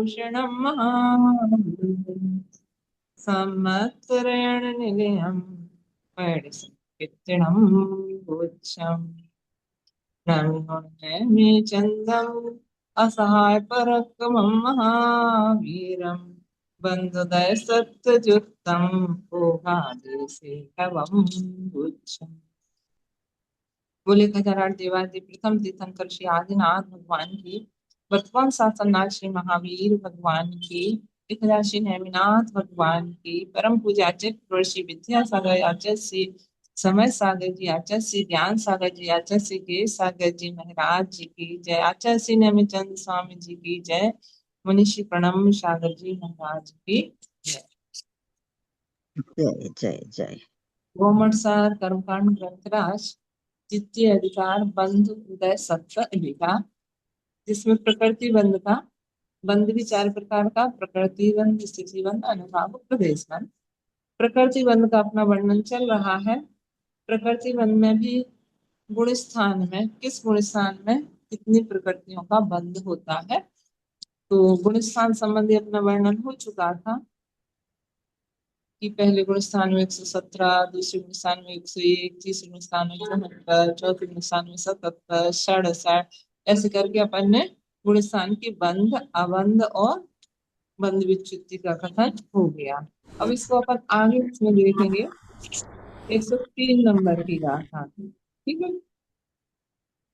भूषणं महामूल्यं संवत्सरेण निलयं परिसंकीर्तनं गुच्छम् नमामि चन्दम् असहाय पराक्रमं महावीरं बन्धुदय सत्यजुक्तं भोगादेशेकवं गुच्छम्। बोले गजानन देवादि प्रथम तीर्थंकर श्री आदिनाथ भगवान की, वर्तमान शासननाथ श्री महावीर भगवान की, एकदा श्री नेमिनाथ भगवान की, परम पूज्य आचार्य श्री विद्यासागर आचार्य श्री समय सागर जी, आचार्य श्री ज्ञान सागर जी, आचार्य श्री गेश सागर जी महाराज जी की जय, आचार्य श्री नेमिचंद स्वामी जी की जय, मनीषी प्रणम सागर जी महाराज की जय। जय जय जय। गोमटसार कर्मकांड ग्रंथराज द्वितीय अधिकार बंध उदय सत्य अधिकार, जिसमें प्रकृति बंध का बंध भी चार प्रकार का, प्रकृति बंध, स्थिति बंध, अनुभाव, प्रदेश बंध। प्रकृति बंध का अपना वर्णन चल रहा है। प्रकृति बंध में भी गुण स्थान में, किस गुण स्थान में कितनी प्रकृतियों का बंध होता है, तो गुण स्थान संबंधी अपना वर्णन हो चुका था कि पहले गुण स्थान में 117, दूसरे गुण स्थान में 101, तीसरे गुण स्थान में 74, चौथे गुण स्थान में 77, 67, ऐसे करके अपन ने गुण स्थान की बंध, अबंध और बंध विच्युति का कथन हो गया। अब इसको अपन आगे इसमें देखेंगे 103 नंबर की गाथा, ठीक है।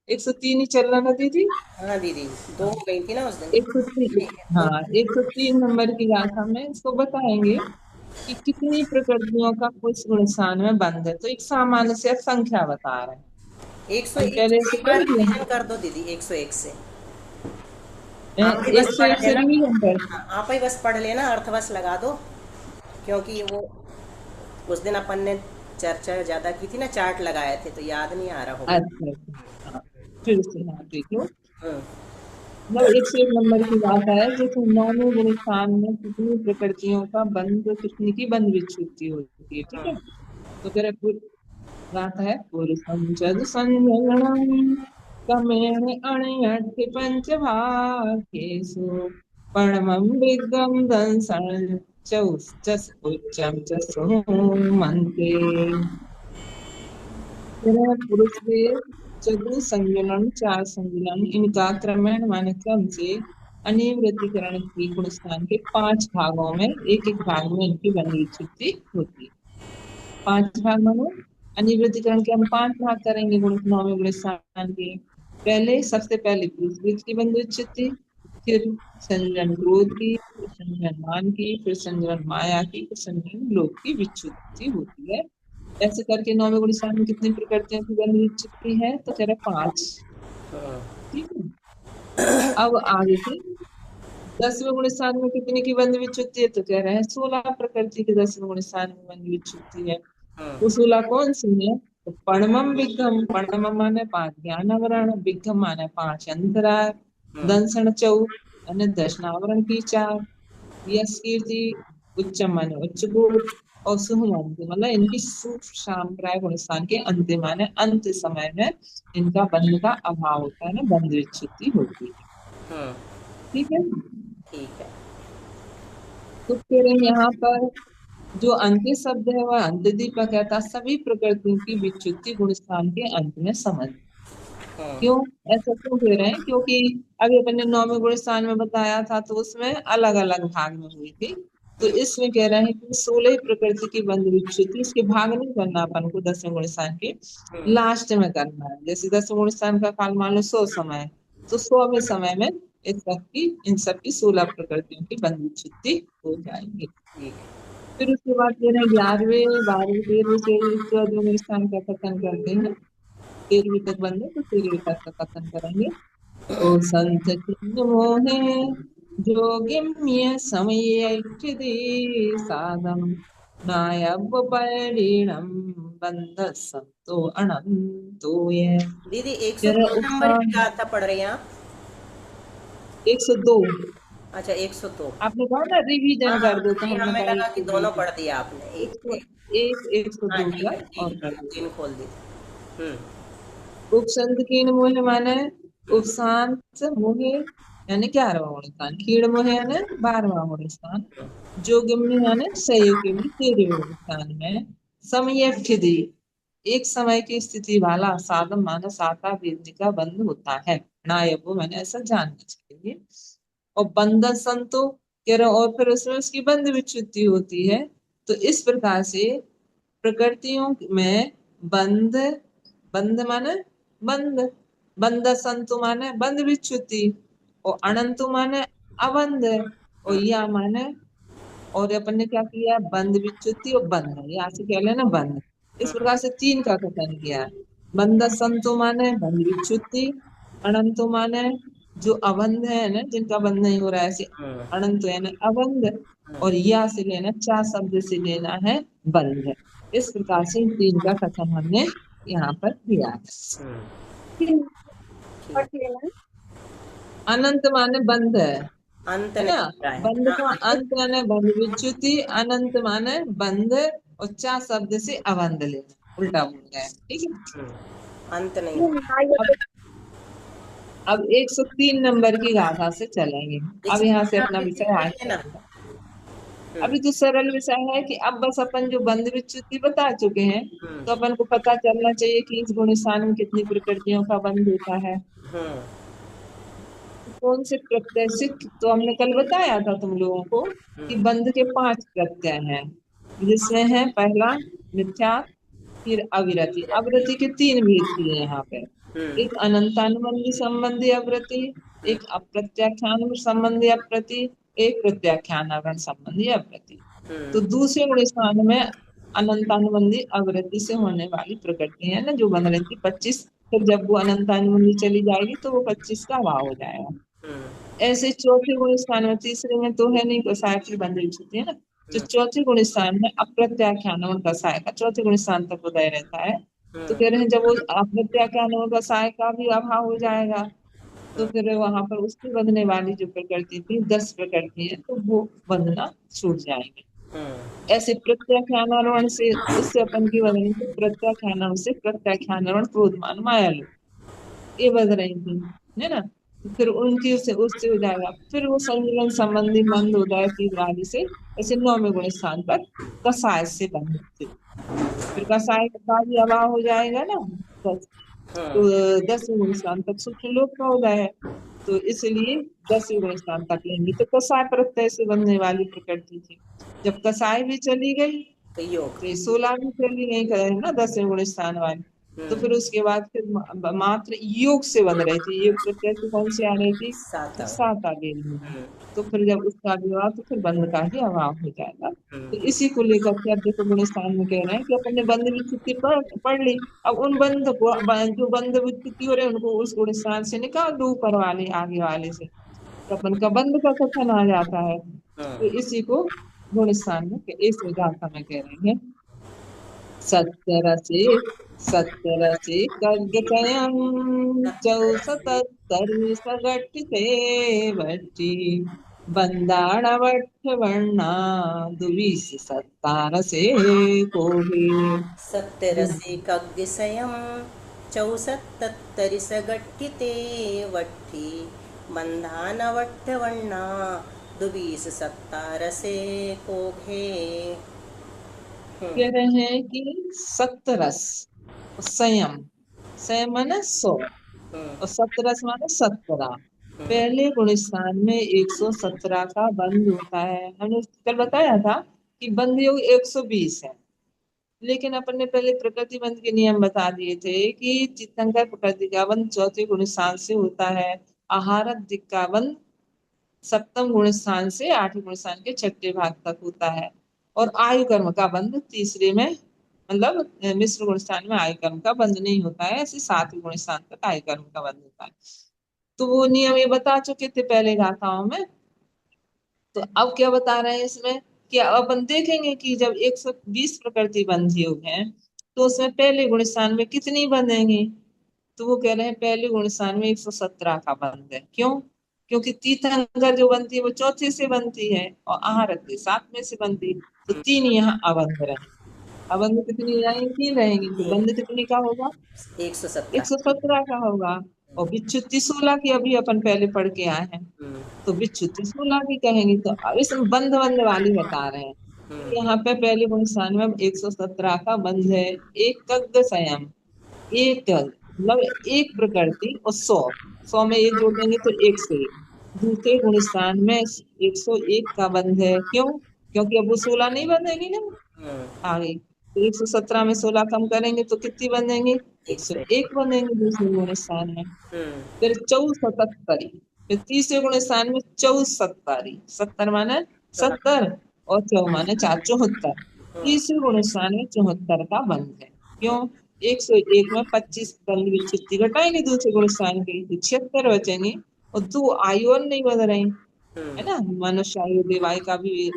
103 ही चलना ना दीदी? हाँ दीदी, दो हो गई थी ना उस दिन। 103, हाँ 103 नंबर की गाथा में इसको बताएंगे कि कितनी प्रकृतियों का उस गुण स्थान में बंध है। तो एक सामान्य से संख्या बता रहे हैं। 101 पहले से से एक कर बार दिया, रिवीजन कर दो दीदी। 101 से आप ही बस 101 पढ़ से लेना। रिवीजन कर। हाँ, आप ही बस पढ़ लेना, अर्थवश लगा दो, क्योंकि वो उस दिन अपन ने चर्चा ज्यादा की थी ना, चार्ट लगाए थे, तो याद नहीं आ रहा होगा। अच्छा अच्छा, हाँ, फिर से हाँ देख लो। हम्म, मतलब 101 नंबर की बात है, जैसे नौवें गुण स्थान में कितनी प्रकृतियों का बंध, कितनी की बंध विच्छुद्धि होती है, ठीक है। तो तेरा बात है पुरुषम जद संजनम कमेण अणयठ पंच भागेषु परमं विद्गम दंसन चौचस उच्चम च सुमन्ते। तेरह पुरुष के चतुर संजुलन, चार संजुलन, इनका क्रमण माने क्रम से अनिवृत्तिकरण की गुण स्थान के 5 भागों में, एक एक भाग में इनकी बंध विच्छुद्धि होती है। 5 भाग मानो अनिवृत्तिकरण के हम 5 भाग करेंगे गुण, नौवें गुण स्थान के। पहले सबसे पहले पृथ्वी की बंध विच्छुद्धि, फिर संजन क्रोध की, फिर संजन मान की, फिर संजन माया की, फिर संजन लोभ की विच्छुद्धि होती है। ऐसे करके नौवें गुण स्थान में कितनी प्रकृतियों की बंध विच्छुद्धि है, तो कह रहे 5, ठीक है। अब आगे से 10वें गुण स्थान में कितने की बंध विच्छुद्धि है, तो कह रहे हैं 16 प्रकृति के 10वें गुण स्थान में बंध विच्छुद्धि है। वो 16 कौन सी है, तो पणमम विघम, पणमम माने 5 ज्ञानावरण, विघम माने 5 अंतराय, दंसन चौ અને दशनावरण की 4, यश कीर्ति, उच्चम माने उच्च कोट, और सुहमंत मतलब इनकी सांप्राय गुण स्थान के अंतिम माने अंत समय में इनका बंध का अभाव होता है ना, बंध विच्छुद्धि होती है, ठीक है। ठीक है। तो फिर यहाँ पर जो अंत्य शब्द है वह अंत दीपक है, था सभी प्रकृतियों की विच्युति गुण स्थान के अंत में समझ। क्यों ऐसा क्यों कह रहे हैं, क्योंकि अभी अपन ने नौवें गुण स्थान में बताया था तो उसमें अलग अलग भाग में हुई थी, तो इसमें कह रहे हैं कि 16 ही प्रकृति की बंध विच्युति, इसके भाग नहीं करना अपन को 10वें गुण स्थान के लास्ट में करना है। जैसे 10वें गुण स्थान का काल मान लो 100 समय है, तो 100वें समय में इन सब की 16 प्रकृतियों की बंध विच्युति हो जाएंगी। फिर उसके बाद कह रहे हैं 11वें 12वें 13वें से 14वें स्थान का कथन करते हैं। 13वीं तक बंद है तो 13वीं तक का कथन करेंगे। ओ संत चिन्ह मोहे जोगिम्य समयैक्षिति साधम नायब परिणम बंध संतो अनंतो ये। दीदी जरा 102 नंबर की उत्थान गाथा पढ़ रही हैं आप? 102 अच्छा 102। आपने कहा ना हाँ रिवीजन हाँ, कर दो, तो नहीं हमने हमें कहा लगा कि 102 दोनों का। पढ़ दिया आपने, एक इसको एक। एक हाँ 102 ठीक का है, और ठीक कर है, दो। जिन खोल दी। हम्म उपसंत की मोह माने उपशांत मोहे यानी 11वां गुण स्थान, खीड़ है यानी 12वां गुण स्थान, जोगिमनी यानी सहयोगी 13वें गुण स्थान में, समयेष्ठिति एक समय की स्थिति वाला साधन माना साता वेदनी का बंध होता है, नायब मैंने ऐसा जानना चाहिए। और बंधन संतो कह रहे और फिर उसमें उसकी बंध विच्युति होती है। तो इस प्रकार से प्रकृतियों में बंध, बंध माने बंध, बंध संतु माने बंध विच्युति, और अनंतु माने अबंध, और या माने, और अपन ने क्या किया, बंध विच्युति और बंध, यहाँ से क्या लेना बंध। इस प्रकार से तीन का कथन किया। बंध संतो माने बंध विच्युति, अनंतो माने जो अबंध है ना, जिनका बंध नहीं हो रहा है, ऐसे हम्म। अनंत है ना अबंध, और या से लेना, चा शब्द से लेना है बंध। इस प्रकार से इन तीन का कथन हमने यहाँ पर किया है। हम्म। फिर ठीक। पढ़ लेना। अनंत माने बंध अंत है नहीं ना, हो रहा है बंध हाँ, का अंत। अंत माने बंध विच्युति, अनंत माने बंध, और चा शब्द से अबंध लेना, उल्टा बोल गया है, ठीक है। अंत नहीं हो रहा। अब 103 नंबर की गाथा से चलेंगे। अब इसमें यहाँ से क्या अपना विधि विषय है आगे ना। बढ़ेगा। अभी तो सरल विषय है कि अब बस अपन जो बंध विच्युति बता चुके हैं, हम्म। तो अपन को पता चलना चाहिए कि इस गुण स्थान में कितनी प्रकृतियों का बंध होता है, हम्म। कौन से प्रत्यय से। तो हमने कल बताया था तुम लोगों को कि हम्म। बंध के 5 प्रत्यय हैं, जिसमें है पहला मिथ्या, फिर अविरति, अविरति के 3 भेद किए यहाँ पे। हम्म। एक अनंतानुबंधी संबंधी अवृत्ति, हम्म। एक अप्रत्याख्यान संबंधी अप्रति, एक प्रत्याख्यानावरण संबंधी अप्रति। तो हम्म। दूसरे गुण स्थान में अनंतानुबंधी अवृत्ति से होने वाली प्रकृति है ना, जो बन रही थी 25, फिर जब वो अनंतानुबंधी चली जाएगी तो वो 25 का अभाव हो जाएगा। हम्म। ऐसे चौथे गुण स्थान में, तीसरे में तो है नहीं, कसाय की बंधन छुट्टी है ना, जो हम्म। चौथे गुण स्थान में अप्रत्याख्यान और कसाय का चौथे गुण स्थान तक उदय रहता है। तो हम्म। कह रहे हैं जब वो अप्रत्याख्यान और कसाय का भी अभाव हो जाएगा, तो हम्म। फिर वहां पर उसकी बंधने वाली जो प्रकृति थी 10 प्रकृति है, तो वो बंधना छूट जाएंगे। हम्म। ऐसे प्रत्याख्यान से उससे अपन की बंधनी से प्रत्याख्यान से प्रत्याख्यान क्रोधमान माया लोग, ये बज रही थी है ना। तो फिर उनकी उससे हो जाएगा, फिर वो संमिलन संबंधी मंद हो जाए तीव्र आदि से, ऐसे 9वें गुण स्थान पर कसाय से बंध, फिर कसाय का भी अभाव हो जाएगा ना, बस। तो हम्म। 10वें गुण स्थान तक सूक्ष्म लोक का हो जाए, तो इसलिए 10वें गुण स्थान तक लेंगे। तो कसाय प्रत्यय से बनने वाली प्रकृति थी, जब कसाय भी चली गई तो योग। तो ये 16 भी चली गई है ना 10वें गुण स्थान वाली। तो हम्म। फिर उसके बाद फिर मात्र योग से बन रही थी, योग प्रत्यय से कौन सी आ रही थी, सात तो आवर। सात आ गई है। हम्म। तो फिर जब उसका भी हुआ तो फिर बंध का ही अभाव हो जाएगा। तो हम्म। इसी को लेकर के अब देखो गुण स्थान में कह रहे हैं कि अपन ने बंध विच्युति पढ़ ली, अब उन बंध को जो बंध विच्युति हो रहे हैं उनको उस गुण स्थान से निकाल दो, ऊपर वाले आगे वाले से, तो अपन का बंध का कथन आ जाता है। तो हम्म। इसी को गुण स्थान में इस गाथा में कह रहे हैं। सत्तरसि सत्तरसि खड्गचयम् सप्तरसि। चौसतत्तरि सघटिते वट्टि बन्दाणवट्टवर्णा दुविश सत्तारसे कोहि। सप्तरसि कग्गिसयं चौसत्तरिसगट्टिते वट्ठी बन्धानवट्टवर्णा दुबीस सत्तारसे कोघे। कह रहे हैं कि सत्तरस संयम, संयम माने 100, हम्म। और सत्तरस माने 17। हम्म। पहले गुण स्थान में 117 का बंध होता है, हमने कल बताया था कि बंध योग 120 है। लेकिन अपन ने पहले प्रकृति बंध के नियम बता दिए थे कि तीर्थंकर प्रकृति का बंध चौथे गुण स्थान से होता है, आहार दिक का बंध सप्तम गुण स्थान से 8वें गुण स्थान के छठे भाग तक होता है, और आयु कर्म का बंध तीसरे में, मतलब मिश्र गुण स्थान में आयु कर्म का बंध नहीं होता है, ऐसे 7वें गुण स्थान तक आयु कर्म का बंध होता है। तो वो नियम ये बता चुके थे पहले गाथाओं में। तो अब क्या बता रहे हैं इसमें कि अब अपन देखेंगे कि जब 120 प्रकृति बंध योग है, तो उसमें पहले गुण स्थान में कितनी बंधेंगी। तो वो कह रहे हैं पहले गुण स्थान में 117 का बंध है। क्यों? क्योंकि तीर्थंकर जो बनती है वो चौथे से बनती है, और आहारती 7वें से बनती है, तो 3 यहाँ अबंध रहेंगे। अबंध कितनी रहेंगी, 3 रहेंगी, तो बंध कितने का होगा, 117। 117 का होगा। और विच्युति 16 की अभी अपन पहले पढ़ के आए हैं, हम्म, तो विच्युति 16 की कहेंगे। तो अब इसमें बंध बंध वाली बता रहे हैं। तो हम्म, यहाँ पे पहले गुण स्थान में 117 का बंध है। एक कग्ग संयम, एक मतलब एक प्रकृति और 100, 100 में एक जोड़ देंगे तो 101। दूसरे गुण स्थान में 101 का बंध है। क्यों? क्योंकि अब वो 16 नहीं बंधेगी ना हम्म, आगे। तो 117 में 16 कम करेंगे तो कितनी बंधेंगी? एक एक सौ से। एक बंधेंगे दूसरे गुण स्थान में। हम्म, फिर 74, फिर तीसरे गुण स्थान में 74, 70 माने चौहत्तर। 70, और 4 माने 4, 74। हम्म, तीसरे गुण स्थान में 74 का बंध है। क्यों? 101 में 25 बंध विच्छित्ति घटाएंगे दूसरे गुण स्थान की, तो 76 बचेंगे। और दो आयु और नहीं बंध रही, है हम्म, ना। मनुष्य आयु देवायु का भी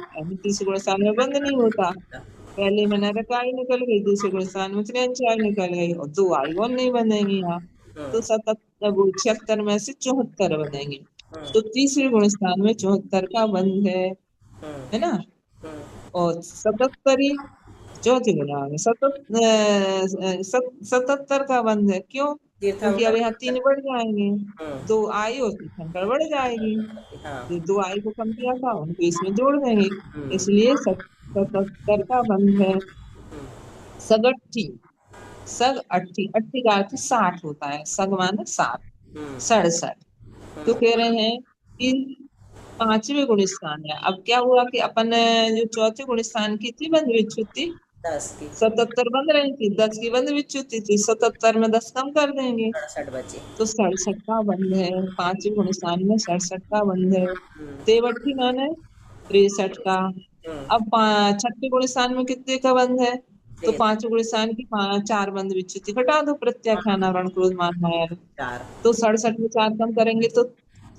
तीसरे गुण स्थान में बंध नहीं होता। पहले में नरक आयु निकल गई, दूसरे गुण स्थान में त्रियंच आयु निकल गई, और दो आयु और नहीं बंधेंगी यहाँ। हम्म, तो 77, वो 76 में से 74 बनेंगे। हम्म, तो तीसरे गुण स्थान में 74 का बंध हम्म, है ना। हम्म, और 77 चौथे गुणा में 77 का बंध है। क्यों? क्योंकि अब तीर्थंकर यहाँ तीन बढ़ जाएंगे, हम्म, दो आई और तीर्थंकर बढ़ जाएगी। हाँ। जो दो आई को कम किया था उनको इसमें जोड़ देंगे। हम्म, इसलिए 77 का बंध है। हम्म, सगट्ठी, सग अट्ठी, अट्ठी का अर्थ 60 होता है, सग माने 7, हम्म, 67। तो हम्म, कह रहे हैं कि पांचवें गुण स्थान है। अब क्या हुआ कि अपन जो चौथे गुण स्थान की थी बंध विच्युति, 10 की 77 बंध रही थी, 10 की बंध विच्युति थी, 77 में 10 कम कर देंगे 68 बचे। तो 67 का बंध है। पांचवें गुण स्थान में 67 का बंध है। हम्म, तेवट्ठी माने 63 का। हम्म, अब छठे गुण स्थान में कितने का बंध है? तो छः। पांचवें गुण स्थान की चार बंध विच्युति घटा दो, प्रत्याख्यान आवरण क्रोध मान माया। 4। तो 67 में 4 कम करेंगे तो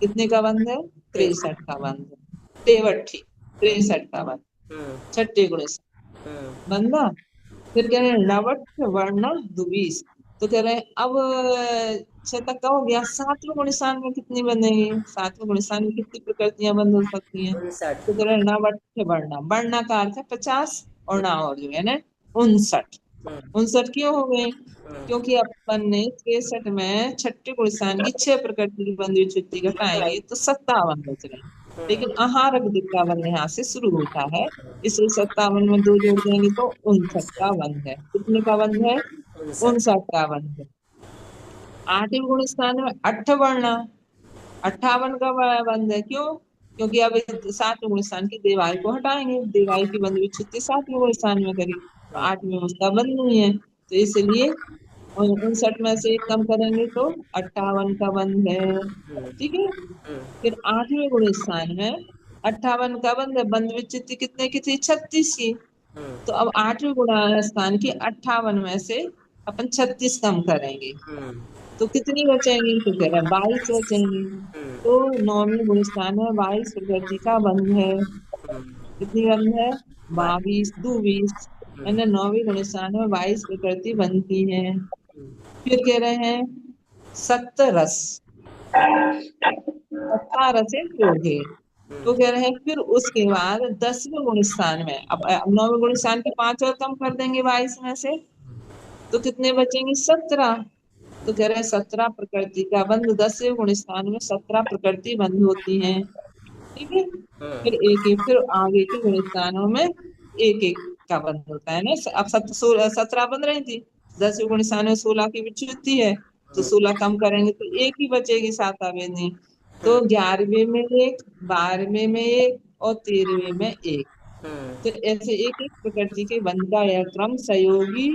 कितने का बंध है? 63। 63 का बंध है। तेवट्ठी 63 का बंध, हम्म, छठे गुण हम्म, बंधा। फिर कह रहे हैं लवट वर्ण दुबीस। तो कह रहे हैं अब छह तक का हो गया। सातवें गुण स्थान में कितनी बंधेगी? सातवें गुण स्थान में कितनी प्रकृतियां बंध हो सकती हैं? 59। तो कह रहे हैं नवट वर्ण, वर्ण का अर्थ है 50, और ना और जो है ना 59। हम्म, 59 क्यों हो गए? हम्म, क्योंकि अपन ने 63 में छठे गुण स्थान की 6 प्रकृति की बंध विच्छुद्धि घटाएंगे तो 57 बच रहे हैं। हम्म, लेकिन आहारक दिक्का बंध यहाँ से शुरू होता है, इसलिए 57 में दो जोड़ देंगे तो 59 का बंध है। कितने का बंध है? 59। 59 का बंध है। आठवें गुण स्थान में अठवर्ण, 58 का बंध है। क्यों? क्योंकि अब सातवें गुण स्थान की देवायु को हटाएंगे, देवायु की बंध विच्छुद्धि सातवें गुण स्थान में करी, तो हम्म, आठवें में उसका बंध नहीं है, तो इसलिए 59 में से एक कम करेंगे तो 58 का बंध है। हम्म, ठीक है। हम्म, फिर आठवें गुण स्थान में 58 का बंध है, बंध विच्छित्ति कितने की थी? 36 की। हम्म, तो अब आठवें गुण स्थान की 58 में से अपन 36 कम करेंगे हम्म, तो कितनी बचेंगी? तो कह रहे हैं 22 बचेंगी। हम्म, तो नौवीं गुण स्थान में 22 प्रकृति का बंध है। हम्म, कितनी बंध है? बात। 22 दो 20, हम्म, यानी नौवीं गुण स्थान में 22 प्रकृति बनती है। हम्म, फिर कह रहे हैं सप्तरस, सत्ता रसे योगे। हम्म, तो कह रहे हैं फिर उसके बाद 10वें गुण स्थान में अब 9वें गुण स्थान के 5 और कम कर देंगे 22 में से, तो कितने बचेंगे? 17। तो कह रहे हैं 17 प्रकृति का बंध, 10वें गुण स्थान में 17 प्रकृति बंध होती हैं। ठीक है। हम्म, फिर एक एक, फिर आगे के गुण स्थानों में एक एक का बंध होता है ना। अब 17 बन रही थी, 10वें गुण स्थान में 16 की विच्युति है, तो 16 कम करेंगे तो एक ही बचेगी, 7वें नहीं। तो हम्म, 11वें में एक, 12वें में एक, और 13वें में एक। हम्म, तो ऐसे एक एक प्रकृति के बंध का यह क्रम सहयोगी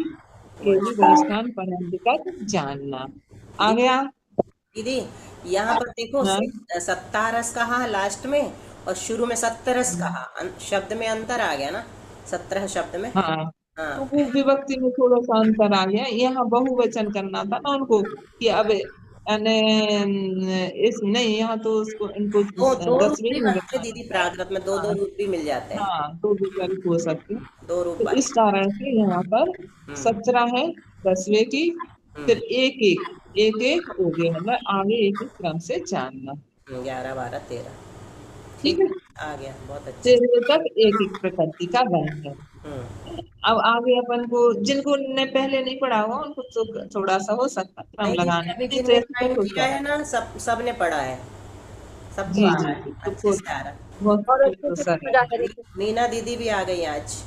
के भी गुण वही। स्थान पर्यंत तक जानना। आ दीदी, गया दीदी, यहाँ पर देखो ना। 17 कहा लास्ट में, और शुरू में 70 हम्म, कहा। शब्द में अंतर आ गया ना, 17 शब्द में। हाँ। हाँ, तो वो विभक्ति में थोड़ा सा अंतर आ गया, यहाँ बहुवचन करना था ना उनको कि अब यानी इस नहीं, यहाँ तो उसको इनको दो दो रूप 10वें भी में बनते बताना दीदी, था। प्राकृत में दो दो हाँ, रूप भी मिल जाते हैं। हाँ, दो विकल्प हो सकते हैं। दो रूप तो बन। इस कारण से यहाँ पर हम्म, 17 है 10वें की। हम्म, फिर एक एक, एक एक हो गए, मतलब आगे एक एक क्रम से जानना। 11 12 13। ठीक ठीक। है। आ गया, बहुत अच्छे से। से तक एक एक प्रकृति का बंध है। हम्म। अब आगे अपन को जिनको ने पहले नहीं पढ़ा हुआ उनको तो थोड़ा सा हो सकता है हम नहीं नहीं, लगाने में, अभी नहीं तो जिनने ऐसे ज्वाइन तो किया क्या। है ना, सब ने पढ़ा है, सबको जी आ जी रहा है, जी, अच्छे तो से आ रहा है। बहुत और फिर अच्छे तो से सर समझ आ है। रही थी। मीना दीदी भी आ गई आज।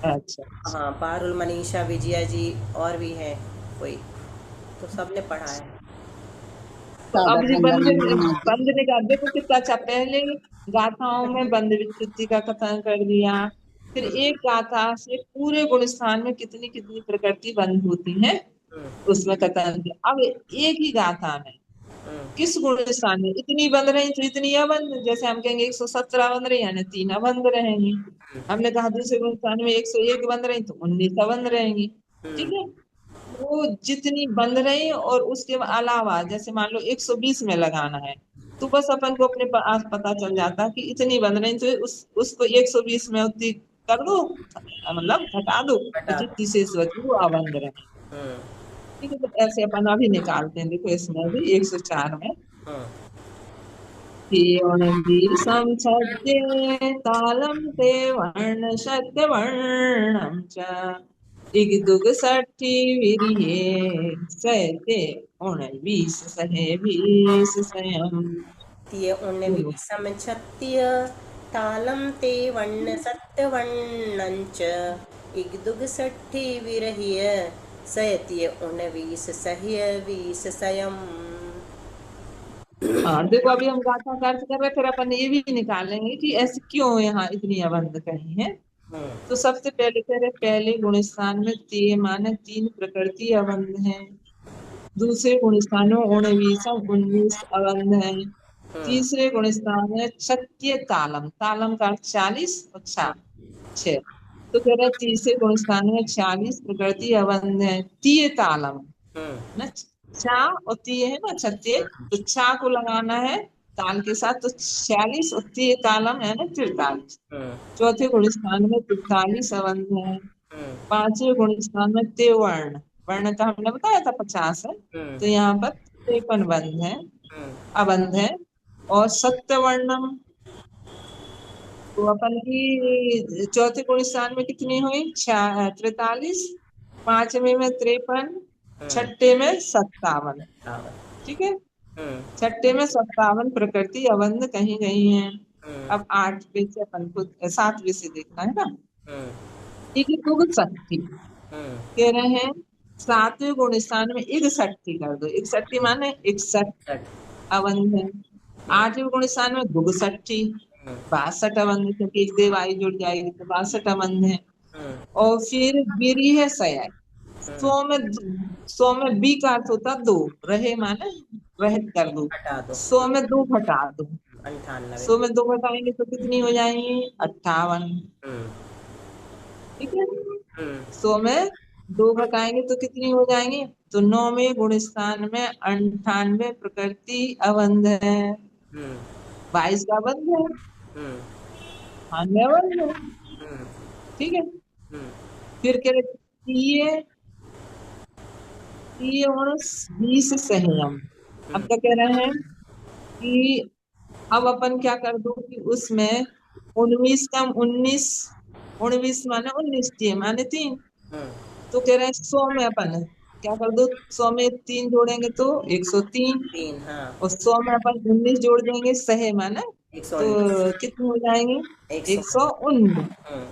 अच्छा अच्छा। हाँ, पारुल, मनीषा, विजया जी और भी हैं कोई, तो सबने पढ़ा है। तो अब सागर जी नंदन मीना जी। बंद ने कहा देखो कितना अच्छा, पहले गाथाओं में बंद विच्छेदी का कथन कर दिया, फिर हम्म। एक गाथा से पूरे गुणस्थान में कितनी कितनी प्रकृति बंद होती है हम्म। उसमें कथन दिया। अब एक ही गाथा में हम्म। किस गुणस्थान में इतनी बंद रही तो इतनी अबंध, जैसे हम कहेंगे 117 बंद रही यानी 3 अबंध रहेंगी। हमने कहा दूसरे गुणस्थान में 101 बंद रही तो 19 अबंध रहेंगी। ठीक हम्म। है, वो जितनी बंद रही और उसके अलावा जैसे मान लो 120 में लगाना है तो बस अपन को अपने पास पता चल जाता कि इतनी बंद रही तो उसको 120 में उतनी कर दो, मतलब घटा दो, तो बता दो। जितनी शेष बची वो अबंध रहे। हम्म। ठीक है, तो ऐसे अपन अभी निकालते हैं, देखो इसमें भी 104 में हम्म। सद्ये तालम ते वर्ण सत्य वर्णम च इगदुग षट्ठी विरिये सैते उणवीस सहे बीस स्वयं। तिय बोलो। उन्नवीसम छत्तीय, तालम ते वर्ण सत्य वर्णंच, इगदुग सट्ठी विरहिय, सयतिय उन्नवीस सह्य बीस सयम। हाँ देखो अभी हम गाथा का अर्थ कर रहे हैं, फिर अपन ये भी निकालेंगे कि ऐसे क्यों यहाँ इतनी अबंध कही है। हम्म। तो सबसे पहले कह रहे पहले गुणस्थान में ते माने 3 प्रकृति अबंध है, दूसरे गुण स्थान में 19 अबंध है, हम्म। तीसरे गुण स्थान में छत्तीय तालम, तालम का अर्थ 40 और छा 6, तो कह रहे तीसरे गुण स्थान में 40 प्रकृति अबंध है। तीय तालम हम्म। ना, चा और तीय है ना छत्तीय, तो चा को लगाना है ताल के साथ, तो 46 और तीय तालम है ना 43। हम्म। चौथे गुण स्थान में 43 अबंध है। हम्म। पांचवें गुण स्थान में तेवर्ण, वर्ण का हमने बताया था 50 है, हम्म। तो यहाँ पर 53 बंध है, हम्म। अबंध है। और सत्यवर्णम, तो अपन की चौथे गुण स्थान में कितनी हुई 43, पांचवे में 53, हम्म। छठे में 57। आवर। ठीक है, हम्म। छठे में 57 प्रकृति अबंध कहीं गई हैं। हम्म। अब 8वें से अपन को 7वें से देखना है ना। हम्म। एक गुण शक्ति हम्म। कह रहे हैं 7वें गुण स्थान में 61 कर दो, 61 माने 61 छठ। अबंध है। हम्म। 8वें गुण स्थान में दुगसठी, हम्म। 62 अबंध है, क्योंकि एक देवाई जुड़ जाएगी तो 62 अबंध है। हम्म। और फिर गिरी है सया, हम्म। सौ में बी का अर्थ होता दो, रहे माने रहित कर दो, हटा दो। 100 में दो घटा दो, 98। 100 में दो घटाएंगे तो कितनी हो जाएंगी 58। हम्म। ठीक है, हम्म। 100 में दो घटाएंगे तो कितनी हो जाएंगी, तो 9वें गुण स्थान में 98 प्रकृति अबंध है, हम्म। 22 का बंध है, हम्म। 98 अबंध है। हम्म। ठीक है, हम्म। फिर कह रहे ये 20 संयम। अब हम्म। क्या कह रहे हैं कि अब अपन क्या कर दो कि उसमें 19 कम 19, 19 माने 19 माने 3, हम्म। तो कह रहे हैं 100 में अपन क्या कर दो, 100 में 3 जोड़ेंगे तो 103, 3, हाँ। और 100 में अपन 19 जोड़ देंगे सहे माने, 119। तो कितने हो जाएंगे 119। 119। हम्म।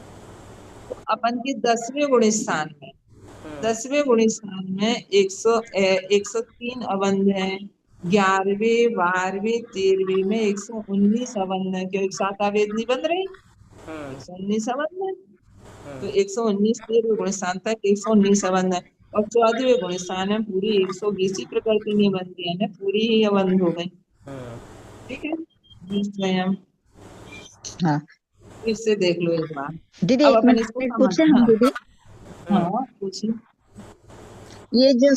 तो अपन की 10वें गुण स्थान में, हम्म। 10वें गुण स्थान में 103 अबंध है। 11वें 12वें 13वें में 119 अबंध है, क्योंकि साता वेदनी बन रही हम्म। 119 अबंध है, तो हम्म। 119 13वें गुण स्थान तक 119 अबंध है। और 14वें गुण स्थान में पूरी 120 ही प्रकृति नहीं बनती है ना, पूरी ही अबंध हो गई। हम्म। ठीक है, स्वयं हाँ फिर से देख लो एक बार। दीदी, अब एक अपन मिनट इसको मिनट समझ, पूछे हम हाँ दीदी। हम्म। हाँ पूछिए। ये जो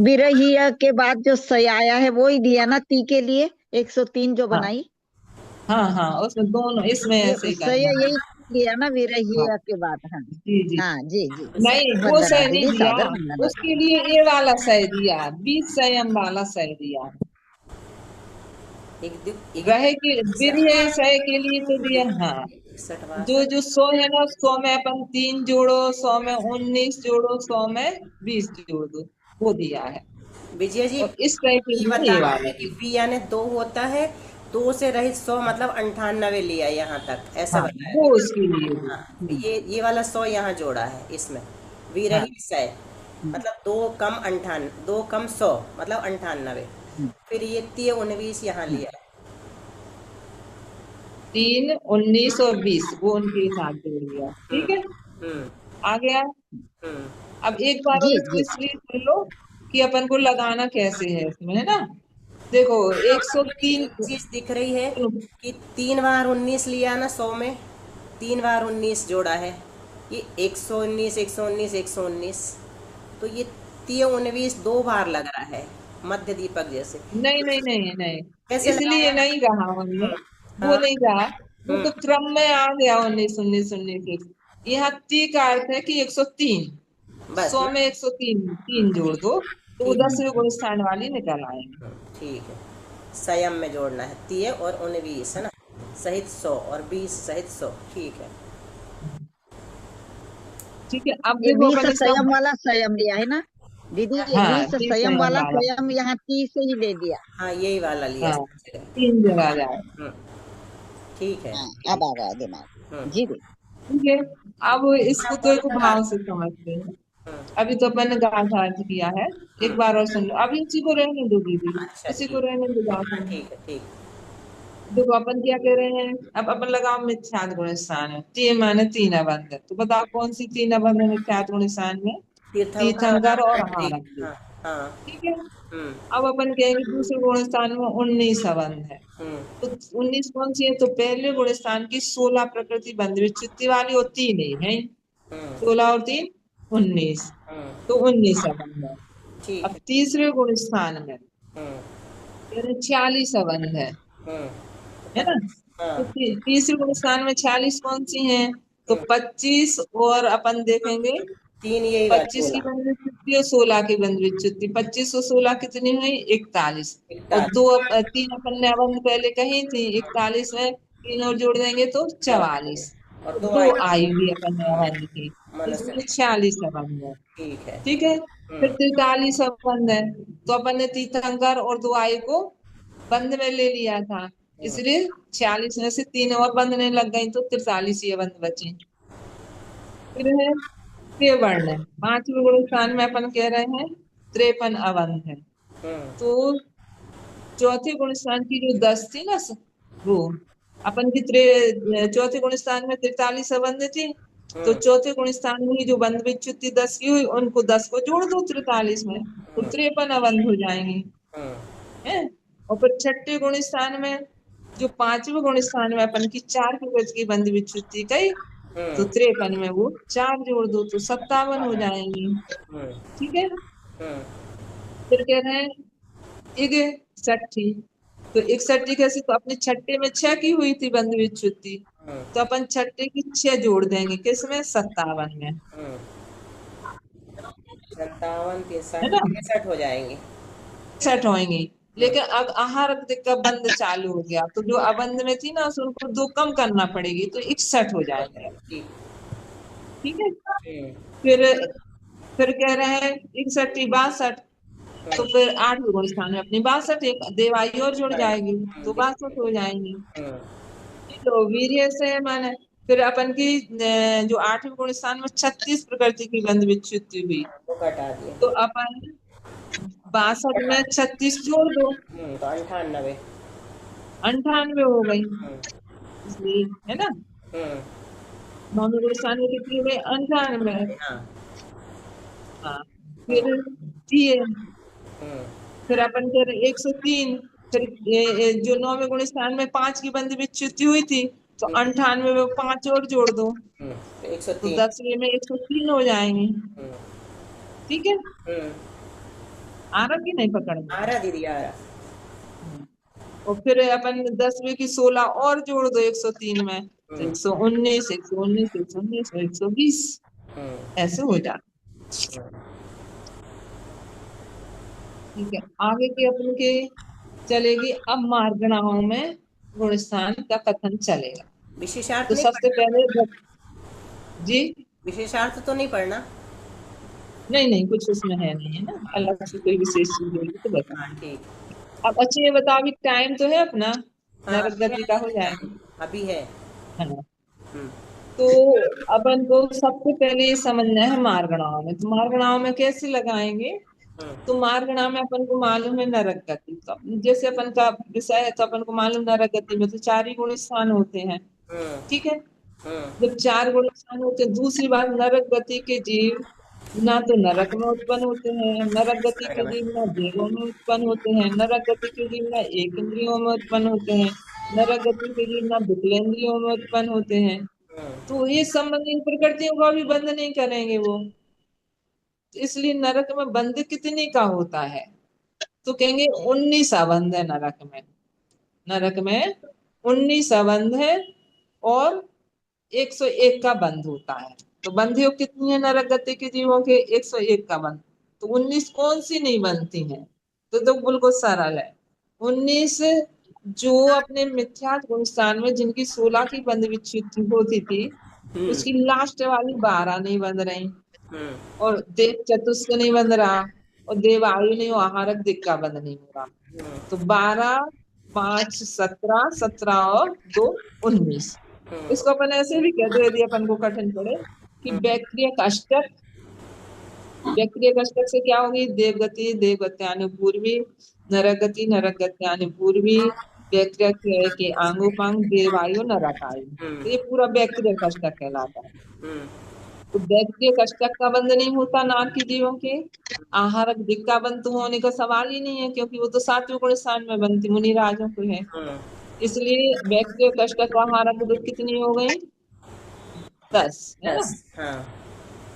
विरहिया के बाद जो सयाया है वो ही दिया ना ती के लिए, 103 जो हाँ बनाई। हाँ हाँ, उसमें दोनों इसमें ये ऐसे ही सया करना है। यही दिया ना हाँ विरहिया के बाद। हाँ जी जी, हाँ जी जी। नहीं वो वंदना सह नहीं दीदी, दिया, सादर वंदना। उसके लिए ये वाला सह दिया, 20 संयम वाला सह दिया। रहे के विरह सह के लिए तो दिया, हाँ। 61 जो 62। जो 100 है ना, 100 में अपन 3 जोड़ो, 100 में 19 जोड़ो, 100 में 20 जोड़ दो, वो दिया है। विजय जी, और इस टाइप ये में ये बताना वाला है कि भी। फी यानी 2 होता है, 2 से रहित 100 मतलब 98 लिया यहाँ तक, ऐसा हाँ, बताया वो गया। उसके लिए भी। हाँ, तो ये वाला 100 यहाँ जोड़ा है इसमें, हाँ। विरहित सय, मतलब 2 कम 100 मतलब 98। हम्म, फिर ये 3 19 यहाँ हम्म, लिया है। 3 19 और 20 वो उनके साथ जोड़ दिया, हम्म ठीक है। हम्म आ गया। हम्म अब एक बार जी और इसको जी। इसलिए सुन लो कि अपन को लगाना कैसे है इसमें, है ना। देखो अब मुझे 103। एक चीज दिख रही है सुनो, कि 3 बार 19 लिया ना 100 में, 3 बार 19 जोड़ा है, ये 119 119 119, तो ये 3 19 2 बार लग रहा है, मध्य दीपक जैसे। नहीं नहीं नहीं नहीं, कैसे इसलिए लगाया? नहीं रहा हमने, वो हाँ। नहीं रहा। वो हम्म तो क्रम में आ गया, 19 19 19। यहाँ ती का अर्थ है कि 103, बस 100 ना। में 103, 3 जोड़ दो तो वो ठीक। 10वें गुण स्थान वाली निकल आएंगे। ठीक है, संयम में जोड़ना है, 3 और 19 है ना, सहित 100 और 20 सहित 100, ठीक है। ठीक है, अब ये देखो 20 अपन इसका। संयम वाला संयम लिया है ना दीदी, ये हाँ, 20 ती संयम संयम वाला वाला। संयम यहाँ 30 से ही ले दिया। हाँ, यही वाला लिया हाँ, सब जगह। 3 जगह जाए। हम्म, ठीक है। हाँ, अब आ गया दिमाग। हम्म जी दीदी। ठीक है। अब इसको तो कौन एक सा भाव गाना? से समझते हैं। हम्म अभी तो अपन ने गाथा अर्थ किया है। एक हम्म बार और सुन लो, अभी उसी को रहने दो दीदी, अच्छा उसी को ठीक। रहने दो गाथा हाँ में। ठीक है, ठीक। देखो अपन क्या कह रहे हैं, अब अपन लगाओ मिथ्यात् गुण स्थान है, ती माने 3 अबंध है, तो बताओ कौन सी 3 अबंध है मिथ्यात् गुण स्थान में। तीर्थंकर और तीर्थंकर और आरंडी। हारंती। हाँ हाँ। ठीक है। हम्म अब अपन कहेंगे दूसरे गुण स्थान में 19 अबंध है। हम्म तो 19 कौन सी है, तो पहले गुण स्थान की 16 प्रकृति बंध विच्युति वाली और 3 ही है। हम्म 16 और 3 19, हम्म तो 19 अबंध है। ठीक अब है। तीसरे गुण स्थान में हम्म 46 अबंध तो है ना। तो हाँ। तीसरे गुण स्थान में 46 कौन सी हैं, तो हम्म 25, और अपन देखेंगे 3 यही बात 25 की बोला। बंद विच्युति और 16 की बंद विच्युति, 25 और 16 कितनी हुई, 41। और 41। 3 अपन ने अबंध पहले कही थी, 41 में 3 और जोड़ देंगे तो 44। 44 और तो 2 दो आई। आई हुई अपन ने अबंध की, मनुष्य। इसलिए 46 अबंध है। ठीक है। ठीक है। फिर हम्म 43 अबंध है, तो अपन ने तीर्थंकर और 2 आई को बंद में ले लिया था, हम्म इसलिए 46 में से 3 और बंधने लग गई तो 43 ये बंद बची। फिर है त्रिवर्ण है, 5वें गुण स्थान में अपन कह रहे हैं 53 अबंध है। हम्म तो चौथे गुण स्थान की जो 10 थी ना, वो अपन की चौथे गुण स्थान में 43 अबंध थी। तो हम्म चौथे गुण स्थान में ही जो बंद विच्युति 10 की हुई, उनको 10 को जोड़ दो 43 में, तो हम्म 53 अबंध हो जाएंगे, हम्म है। और फिर छठे गुण स्थान में, जो 5वें गुण स्थान में अपन की 4 के गज की बंद विच्युति गई, तो हम्म 53 में वो 4 जोड़ दो तो 57 हो जाएंगी। हम्म ठीक है। हम्म फिर कह रहे हैं इकसठी, तो इकसठी कैसे, तो अपने छठे में 6 की हुई थी बंद विच्युति, हम्म तो अपन छठे की 6 जोड़ देंगे, किसमें, 57 में, 57 है 63 ना। 63 हो जाएंगे। 61 होंगी। हम्म लेकिन अब आहार का बंद चालू हो गया, तो जो अबंध में थी ना, उनको 2 कम करना पड़ेगी, तो 61 हो जाएंगे। ठीक। ठीक है। हम्म फिर फिर कह रहे हैं 61 62, तो हम्म फिर 8वें गुण स्थान में अपनी 62 एक देवाई और जुड़ जाएगी, तो बिल्कुल। 62 हो जाएंगी। हम्म तो वीर्य से माने, फिर अपन की जो 8वें गुण स्थान में 36 प्रकृति की बंद विच्युति हुई, वो घटा दिए। तो अपन 62 में 36 जोड़ दो, तो 98। 98 हो गई, हम्म इसलिए, है ना। हम्म 9वें गुण स्थान में कितनी हो गई, 98। हाँ। हाँ। हम्म फिर दिए, हम्म फिर अपन कह रहे 103। फिर जो 9वें गुण स्थान में 5 की बंद विच्युति हुई थी, तो हम्म 98 में 5 और जोड़ दो, तो तो 103। 10वें में 103 हो जाएंगे। हम्म ठीक है। हम्म आ रहा कि नहीं पकड़ आ में। रहा दीदी, आ रहा। और फिर अपन 10वें की 16 और जोड़ दो 103 में, तो हम्म 119 119 119 और 120, हम्म ऐसे हो जाए। हम्म ठीक है। आगे के अपन के चलेगी। अब मार्गणाओं में गुण स्थान का कथन चलेगा। विशेषार्थ तो नहीं सबसे पढ़ना? पहले जी, विशेषार्थ तो नहीं पढ़ना? नहीं नहीं, कुछ उसमें है नहीं, है ना, अलग से कोई विशेष चीज होगी तो हाँ बताएंगे। ठीक। अब अच्छा ये बताओ, अभी टाइम तो है अपना, हाँ नरक अभी गति का है, हो जाएगा। अभी है। हाँ, हम्म। तो अपन को सबसे पहले ये समझना है मार्गणाओं में, तो मार्गणाओं में कैसे लगाएंगे। हम्म। तो मार्गणा में अपन को मालूम है नरक गति, तो जैसे अपन का विषय है तो अपन को मालूम नरक गति में तो चार ही गुण स्थान होते हैं। हम्म। ठीक है। हम्म। जब चार गुण स्थान होते हैं, दूसरी बात नरक गति के जीव ना तो नरक में उत्पन्न होते हैं, नरक गति के जीव ना देवों में उत्पन्न होते हैं, नरक गति के जीव ना एक इंद्रियों में उत्पन्न होते हैं, नरक गति के जीव ना विकलेंद्रियों में उत्पन्न होते हैं। हम्म। तो ये संबंधी प्रकृतियों का भी बंध नहीं करेंगे वो। तो इसलिए नरक में बंध कितने का होता है, तो कहेंगे 19 बंध है नरक में। नरक में 19 बंध है, और 101 का बंध होता है। तो बंधियों कितनी है नरक गति के जीवों के, 101 का बंध। तो 19 कौन सी नहीं बनती हैं, तो बिल्कुल सरल है। 19 जो अपने मिथ्या गुण स्थान में जिनकी 16 की बंध विच्छिन्न होती थी, हम्म। उसकी लास्ट वाली 12 नहीं बंध रही, हम्म। और देव चतुष्क नहीं बंध रहा, और देव आयु नहीं, और आहारक दिक् का बंध नहीं हो रहा। तो 12, 5, 17, 17 और 2, 19। हम्म। इसको अपन ऐसे भी कहते हैं यदि अपन को कठिन पड़े, कि वैक्रियक अष्टक। वैक्रियक अष्टक से क्या होगी, देवगति देवगत्यानुपूर्वी, नरगति नरगत्यानुपूर्वी, वैक्रियक के आंगोपांग, देवायु नरकायु, हम्म। तो ये पूरा वैक्रियक अष्टक कहलाता है। हम्म। तो वैक्रियक अष्टक का बंध नहीं होता नार की जीवों के। आहारक दिक् का बंध तो होने का सवाल ही नहीं है, क्योंकि वो तो सातवें गुण स्थान में बनती मुनि राजों को है। हम्म। इसलिए वैक्रियक अष्टक और आहारक दिक् कितनी हो गई, 10, है ना। 10। हाँ।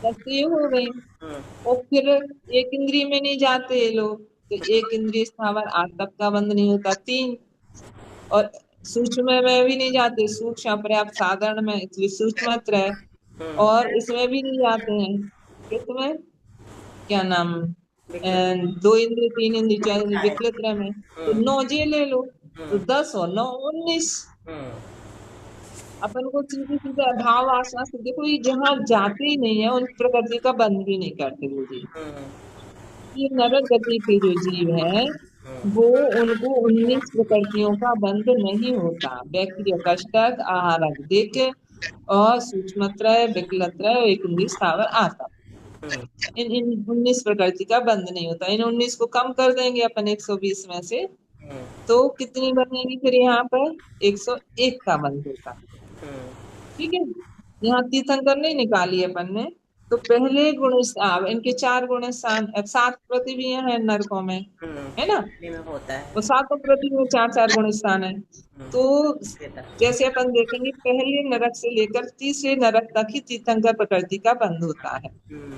10 तो ये हो गई। हम्म। और फिर एक इंद्रिय में नहीं जाते ये लोग, तो एक इंद्रिय स्थावर आतप का बंध नहीं होता, 3। और सूक्ष्म में भी नहीं जाते, सूक्ष्म पर्याप्त साधारण में, इसलिए सूक्ष्म त्रय। हम्म। और इसमें भी नहीं जाते हैं, किसमें, क्या नाम, विकृत। 2 इंद्रिय 3 इंद्रिय 4 इंद्रिय है। विकलित क्रम है, तो हम्म। 9 जे ले लो। तो हम्म। 10 और 9, 19। हम्म। अपन को सीधे सीधे भाव आशा से देखो, ये जहाँ जाते ही नहीं है उन प्रकृति का बंध भी नहीं करते वो जीव। हम्म। ये नरक गति के जो जीव है, वो, उनको 19 प्रकृतियों का बंध नहीं होता। व्यक्ति कष्टक, आहारक दिक्, और सूक्ष्मत्रय, विकलत्रय, एक इंद्रिय स्थावर आता। हम्म। इन इन 19 प्रकृति का बंध नहीं होता। इन 19 को कम कर देंगे अपन 120 में से, हम्म। तो कितनी बनेगी फिर यहाँ पर, 101 का बंध होता। हम्म। ठीक है। यहाँ तीर्थंकर नहीं निकाली अपन ने। तो पहले गुण इनके 4 गुण स्थान, 7 पृथ्वी है नरकों में, है ना। पृथ्वी में होता है। वो 7 पृथ्वी में 4 4 गुण स्थान है। हम्म। तो विक्रेता। जैसे अपन देखेंगे, पहले नरक से लेकर तीसरे नरक तक ही तीर्थंकर प्रकृति का बंध होता है। हम्म।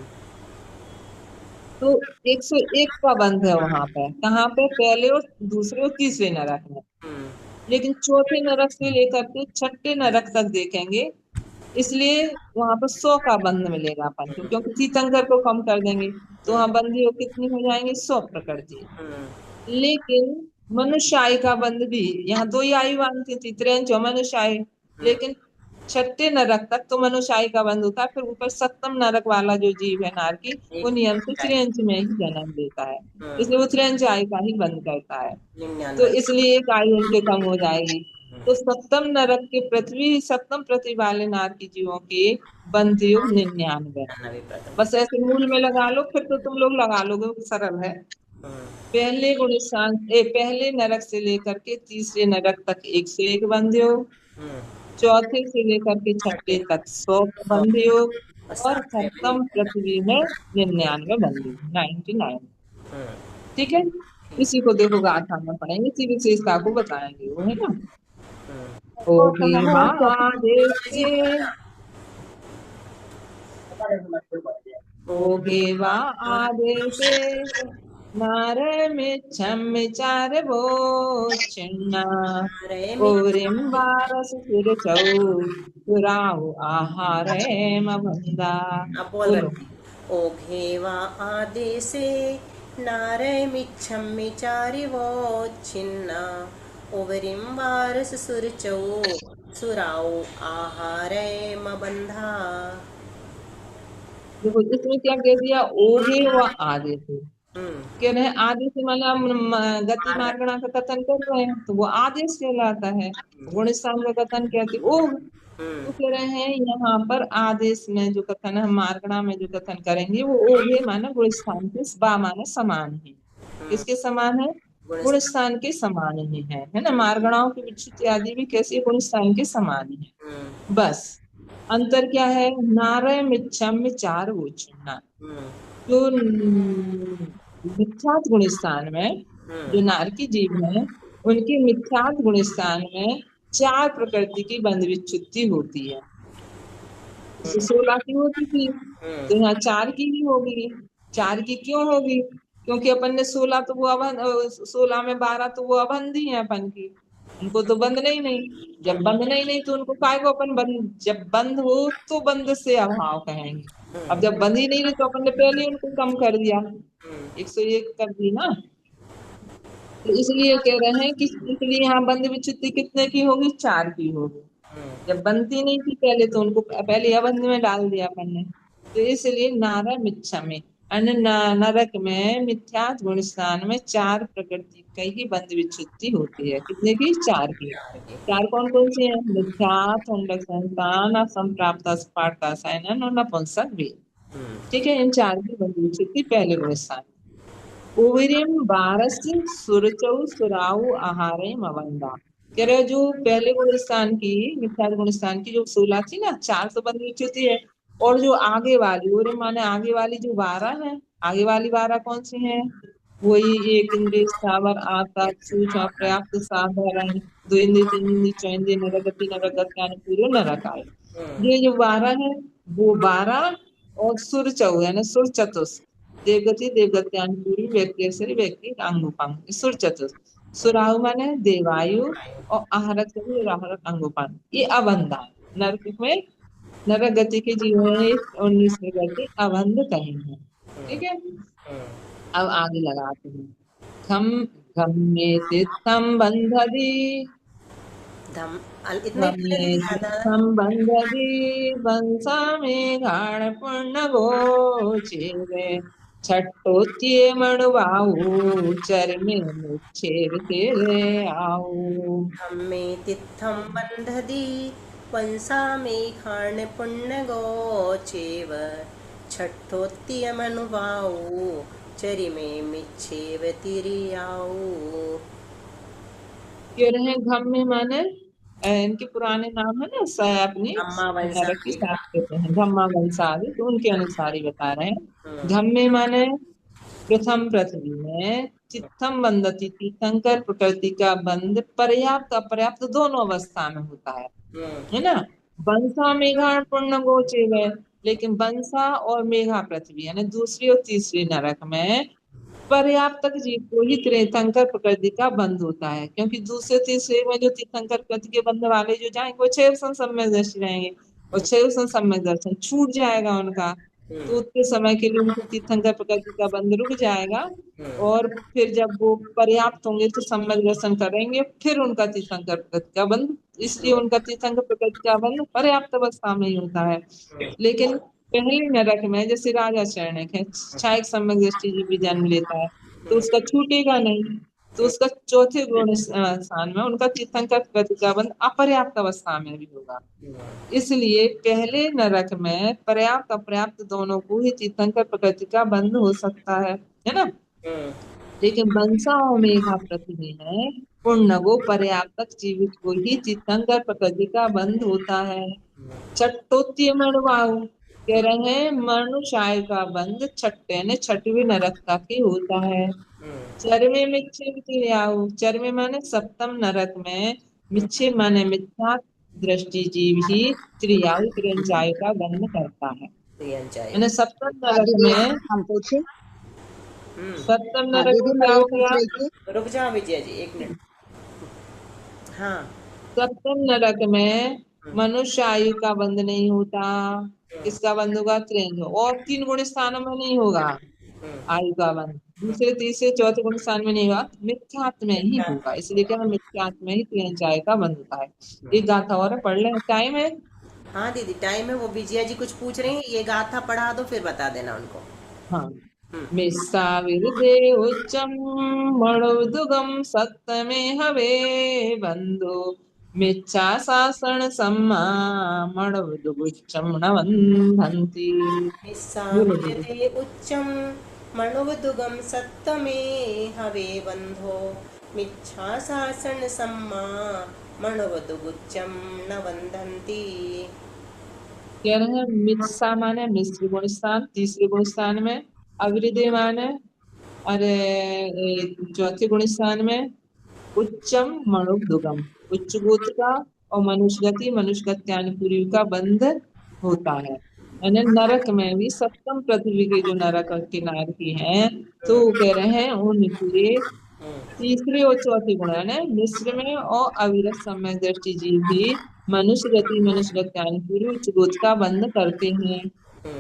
तो 101 का बंध है वहां पे, कहाँ पे, पहले और दूसरे और तीसरे नरक में। हम्म। लेकिन चौथे नरक से लेकर के छठे नरक तक देखेंगे, इसलिए वहां पर 100 का बंध मिलेगा अपन को, क्योंकि तीर्थंकर को कम कर देंगे, तो हम्म। वहां बंदियों कितनी हो जाएंगे, 100 प्रकृति। हम्म। लेकिन मनुष्य आयु का बंध भी, यहाँ 2 ही आयु मानती थी, त्रेंच और मनुष्य आयु। हम्म। लेकिन छठे नरक तक तो मनुष्य आयु का बंध होता है, फिर ऊपर सप्तम नरक वाला जो जीव है नारकी, वो एक नियम से है। त्रियंच में ही जन्म लेता है। हम्म। इसलिए वो त्रियंच आयु का ही बंध करता है। तो 99। इसलिए एक आयु उनके कम हो जाएगी। तो सप्तम नरक के पृथ्वी, सप्तम पृथ्वी वाले नारकी जीवों के बंध योग 99। 99 प्रथम। बस ऐसे मूल में लगा लो, फिर तो तुम लोग लगा लोगे, सरल है। हम्म। पहले गुण स्थान पहले नरक से लेकर के तीसरे नरक तक 101 बंध योग, हम्म। चौथे से लेकर के छठे तक 100 100। बंध योग, और और 7वें में सप्तम पृथ्वी में 99 बंध योग, 99। हम्म। ठीक है। ठीक। इसी को देखो गाथा में पढ़ेंगे, इसी विशेषता को बताएंगे वो, है ना। हम्म। ओ और हे कहा है महादेव जी के, ओ हे महादेव नार में छम चार वो चिन्ना, रे मी। ओरिम्बारस सिर चौ पुराव आहार मबंदा। अब बोल बोलो। रही। ओ घेवा आदेसे नारयमिच्छम्मि चारिवो छिन्ना ओवरिं वारस सुरचौ सुराओ आहारय मबंधा। देखो इसमें क्या कह दिया, ओगे व आगे से हम्म। कह रहे हैं, आदेश से मतलब गति आदर। मार्गणा का कथन कर रहे हैं तो वो आदेश कहलाता है। गुण स्थान का कथन कहते ओघ। हम्म। तो कह रहे हैं यहाँ पर आदेश में जो कथन है, मार्गणा में जो कथन करेंगे वो ओघे माने गुण स्थान के, बा माने समान है। हम्म। किसके समान है? गुण गुण स्थान। स्थान के समान ही है ना। मार्गणाओं की विच्छुति आदि भी कैसे गुण स्थान के समान ही है। हम्म। बस अंतर क्या है? नारय मिच्छम चार वो चुनना। हम्म। जो मिथ्यात्व गुण स्थान में जो हम्म। नारकी जीव है, उनके मिथ्यात्व गुण स्थान में चार प्रकृति की बंध विच्छुत्ति होती है। इससे 16 की होती थी, हम्म। तो यहाँ चार की ही होगी। चार की क्यों होगी? क्योंकि अपन ने 16 तो वो अबंध, 16 में 12 तो वो अबंध ही है अपन की, उनको तो बंधना ही नहीं। जब बंधना ही नहीं तो उनको काय को अपन बंद, जब बंद हो तो बंद से अभाव कहेंगे। अब जब बंद ही नहीं रही तो अपन ने पहले ही उनको कम कर दिया, 101 कर दी ना। तो इसलिए कह रहे हैं कि इसलिए यहाँ बंद विच्युति कितने की होगी? चार की होगी। जब बनती नहीं थी पहले तो उनको पहले अबंध में डाल दिया अपन ने। तो इसलिए नारा मिच्छा में नरक में मिथ्यात्व गुण स्थान में चार प्रकृति की ही बंध विच्छुत्ति होती है। कितने की? चार की। चार कौन कौन सी है? मिथ्यात्व, अंडक संतान, असंप्राप्त, अस्पाट का सायनन और नपुंसक भी। ठीक है, इन चार की बंध विच्छुत्ति पहले गुण स्थान। उविरिम बारस सुरचौ सुराउ आहारे मवंदा। कह रहे हो जो पहले गुण स्थान की, मिथ्या गुण स्थान की जो 16 थी ना, चार तो बंद विच्युति है। और जो आगे वाली, उरिम माने आगे वाली जो 12 है, आगे वाली 12 कौन सी है? वही एक इंद्रिय स्थावर आकाश सूक्ष्म पर्याप्त साधारण, दो इंद्रिय तीन इंद्रिय चौंद्रिय नरगति नरगत्यान पूर्व नरकाय। ये जो 12 है वो 12, और सुर चौ है ना, सुर चतुष्ट, देवगति देवगत्यान पूर्वी व्यक्ति व्यक्ति अंगुपांग, सुर चतुर्थ। सुराहु माने देवायु, और आहरक सभी आहरक अंगुपांग, ये अवंधा। नरक में नरक गति के जीव है 19 गति अवंध कहेंगे। ठीक है, अब आगे लगाते हैं। खम घम्मे तिथम बंधदी, धम इतना ही पहले घम्मे लिख दिया था। तिथम बंधदी, बंसा में घाण पुण्य गोचेरे, छठोत्ये मणुबाहु चरमे मुच्छेद तेरे आऊ। हम में तिथम बंधदी पंसा में खाण पुण्य गोचेव छठोत्तियमनुभाऊ चरि में मिच्छेव तिरियाऊ। ये रहे घम में माने इनके पुराने नाम है ना, अपनी अम्मा वंशा नरक की में साथ खा। कहते हैं धम्मा वंशादि, तो उनके अनुसार ही बता रहे हैं। हम्म। घम में माने प्रथम पृथ्वी में, चित्तम बंधती तीर्थंकर प्रकृति का बंध पर्याप्त अपर्याप्त दोनों अवस्था में होता है ना। बंसा मेघा पूर्ण गोचे है, लेकिन बंसा और मेघा पृथ्वी यानी दूसरी और तीसरी नरक में पर्याप्त जीव को ही तीर्थंकर प्रकृति का बंध होता है। क्योंकि दूसरे तीसरे में जो तीर्थंकर प्रकृति के बंध वाले जो जाएंगे वो क्षय सम्यक दर्शी रहेंगे, और क्षय सम्यक दर्शन छूट जाएगा उनका, तो उतने समय के लिए उनको तीर्थंकर प्रकृति का बंध रुक जाएगा। और फिर जब वो पर्याप्त होंगे तो सम्यक दर्शन करेंगे, फिर उनका तीर्थंकर प्रकृति का बंध, इसलिए उनका तीर्थंकर प्रकृति का बंध पर्याप्त अवस्था में ही होता है। लेकिन पहले नरक में जैसे राजा चरणक है, क्षायक सम्यक दृष्टि जीव भी जन्म लेता है, तो उसका छूटेगा नहीं। तो उसका चौथे गुण स्थान में उनका तीर्थंकर प्रकृति का बंध अपर्याप्त अवस्था में भी होगा। इसलिए पहले नरक में पर्याप्त अपर्याप्त दोनों को ही तीर्थंकर प्रकृति का बंध हो सकता है ना। लेकिन बंसा और मेघा पृथ्वी में पूर्णगो पर्याप्त जीवित को ही तीर्थंकर प्रकृति का बंध होता है। छठोत्य मणुबाहु कह रहे हैं मनुष्य का बंध छठे ने छठवीं नरक तक ही होता है। चरमे मिच्छेद, चरमे माने सप्तम नरक में, मिच्छे माने मिथ्या दृष्टि जीव ही त्रियायु त्रिंचायु का गंध करता है। मैंने सप्तम हाँ नरक दीदी, में, हम पूछे। सप्तम हाँ नरक दीदी, में मैं क्या ये हो पूछ गया? रही थी। रुक जाओ विजय जी, एक मिनट। हाँ। सप्तम नरक में मनुष्य आयु का बंध नहीं होता। किसका बंध होगा? त्रिंज, और तीन गुण स्थानों में नहीं होगा। आयु का बंध दूसरे तीसरे चौथे गुण स्थान में नहीं हुआ, मिथ्यात्व में ही होगा, इसलिए क्या है, मिथ्यात्व में ही तीन चाय का बनता है। एक गाथा और है, पढ़ ले, टाइम है। हाँ दीदी टाइम है, वो विजया जी कुछ पूछ रही हैं, ये गाथा पढ़ा दो फिर बता देना उनको। हाँ। हम्म। मिस्साविर्दे उच्चम मणोदुगम सत्तमे हवे बंधो मिच्छा सासण सम्मा मणोदुगुच्चम न वंदन्ति। बोलो दीदी। निस्साम्यते उच्चम मणुवदुगम सत्तमे हवे बंधो मिच्छा सासन सम्मा मणुवदुगुच्चम न वंदन्ति। कह रहे हैं मित्सा माने मिस्र गुण स्थान, तीसरे गुण स्थान में अविरदे माने, अरे चौथे गुण स्थान में उच्चम मणुदुगम, उच्च गोत्र का, और मनुष्यगति मनुष्यगत्यानुपूर्वी का बंध होता है। यानी नरक में भी सप्तम पृथ्वी के जो नरक के नारकी हैं, तो वो कह रहे हैं उनके तीसरे और चौथे गुण है मिस्र में, और अविरत सम्यक दृष्टि जीव भी मनुष्य गति मनुष्य गत्यानुपूर्वी उच्च गोत्र का बंध करते हैं।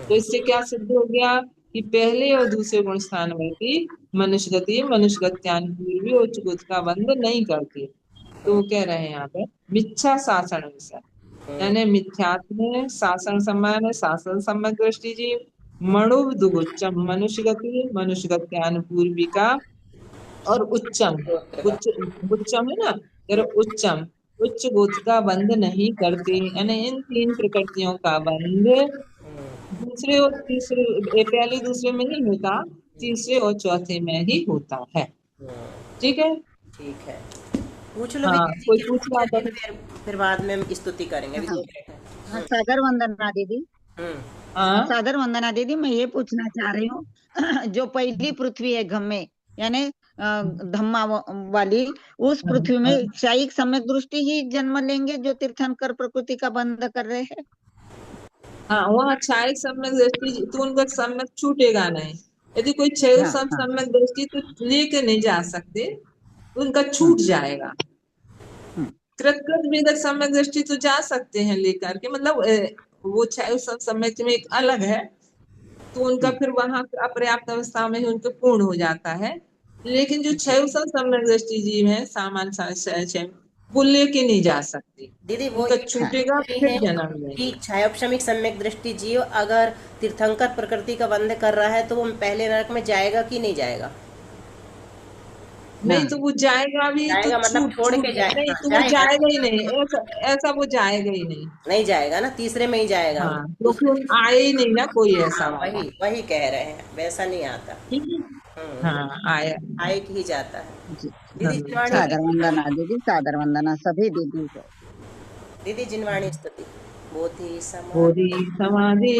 तो इससे क्या सिद्ध हो गया कि पहले और दूसरे गुण स्थान में भी मनुष्य गति मनुष्य गत्यानुपूर्वी उच्च गोत्र का बंध नहीं करते। तो वो कह रहे हैं यहाँ पे मिथ्या शासन विषय, यानी मिथ्यात्म शासन सम्मान शासन सम्यक दृष्टि जीव मणु दुगुच्चम मनुष्य गति मनुष्य गत्यानुपूर्वी का, और उच्चम उच्च उच्चम है ना, तेरा उच्चम उच्च गोत्र का बंध नहीं करते, यानी इन तीन प्रकृतियों का बंध दूसरे और तीसरे पहले दूसरे में नहीं होता, तीसरे और चौथे में ही होता है। ठीक है। ठीक है, पूछ लो हाँ विजय जी कोई क्या पूछ पूछ रहा रहे था। हैं, फिर बाद में हम स्तुति करेंगे अभी हाँ, देख रहे हाँ, हैं। सादर वंदना दीदी। हम्म। हाँ सादर वंदना दीदी, मैं ये पूछना चाह रही हूँ जो पहली पृथ्वी है घम्मे, यानी धम्मा वाली, उस पृथ्वी में शायिक सम्यक दृष्टि ही जन्म लेंगे जो तीर्थंकर प्रकृति का बंध कर रहे हैं। हाँ, वहाँ क्षायिक सम्यक दृष्टि तो उनका सम्यक छूटेगा नहीं। यदि कोई क्षय हाँ, हाँ, सम्यक दृष्टि तो लेके नहीं जा सकते, उनका हाँ, छूट जाएगा। हाँ, कृत वेदक सम्यक दृष्टि तो जा सकते हैं लेकर के, मतलब वो क्षय सम्यक में एक अलग है, तो उनका फिर वहां अपर्याप्त अवस्था में ही उनके पूर्ण हो जाता है। लेकिन जो क्षय सम्यक दृष्टि जीव है सामान्य क्षय, वो लेके नहीं जा सकते, दीदी वो उनका ये हाँ, छूटेगा पूछ रही फिर हैं जन्म कि लेंगे। क्षयोपशमिक सम्यक दृष्टि जीव अगर तीर्थंकर प्रकृति का बंध कर रहा है तो वो पहले नरक में जाएगा कि नहीं जाएगा? नहीं हाँ, तो वो जाएगा भी तो जाएगा मतलब छूट छोड़ छूट के जाए, नहीं हाँ तो वो जाएगा ना, जाएगा ही नहीं, ऐसा ऐसा वो जाएगा ही नहीं। नहीं जाएगा ना, तीसरे में ही जाएगा वो हाँ क्योंकि दूसरे। उन आए ही नहीं ना कोई ऐसा हाँ वाला। वही वही कह रहे हैं, वैसा नहीं आता। ठीक है। हम्म। हाँ आया। आए ही जाता है। जी। हाँ दीदी जिनवाणी चलो। सादर स्तुति। वंदना दीदी, सादर वंदना सभी दीदी को। दीदी जिनवाणी स्तुति। बोधि बोधि समाधि समाधि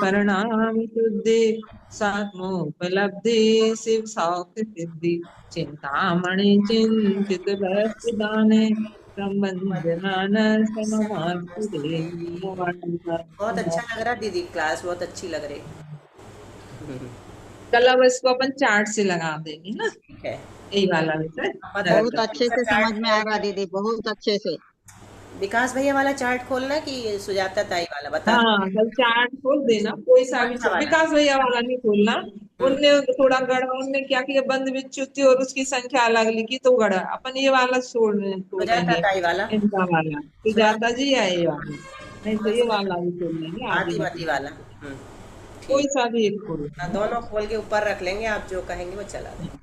परिणाम शुद्धि सात्मोपलब्धि शिव सौख्य सिद्धि चिंतामणि चिंतित वस्तु दाने संबंधमान सममास्तु बहुत देव। अच्छा लग रहा है दीदी, क्लास बहुत अच्छी लग रही। कल अब इसको अपन चार्ट से लगा देंगे ना, ठीक है। यही वाला विषय अब बताइए नरक बहुत कौन अच्छे गति। सा से समझ चार्ट में आ खोलना रहा है? दीदी, बहुत अच्छे से। विकास भैया वाला चार्ट खोलना कि सुजाता ताई वाला बता दो। हाँ कल चार्ट खोल देना, कोई सा कौन भी सा वाला? विकास भैया वाला नहीं खोलना। हम्म। उनने थोड़ा गढ़ा, उनने क्या किया बंद विच्युति और उसकी संख्या अलग लिखी तो गढ़ा, अपन ये वाला सुजाता खोलेंगे ताई वाला। इनका वाला सुजाता सुजाता जी या ये वाला, नहीं तो कौन ये सा? वाला भी खोल लेंगे आदिमती आदिमती। वाला। हम्म। कोई ठीक। सा भी एक खोल ना लेंगे। दोनों खोल के ऊपर रख लेंगे, आप जो कहेंगे वो चला देंगे।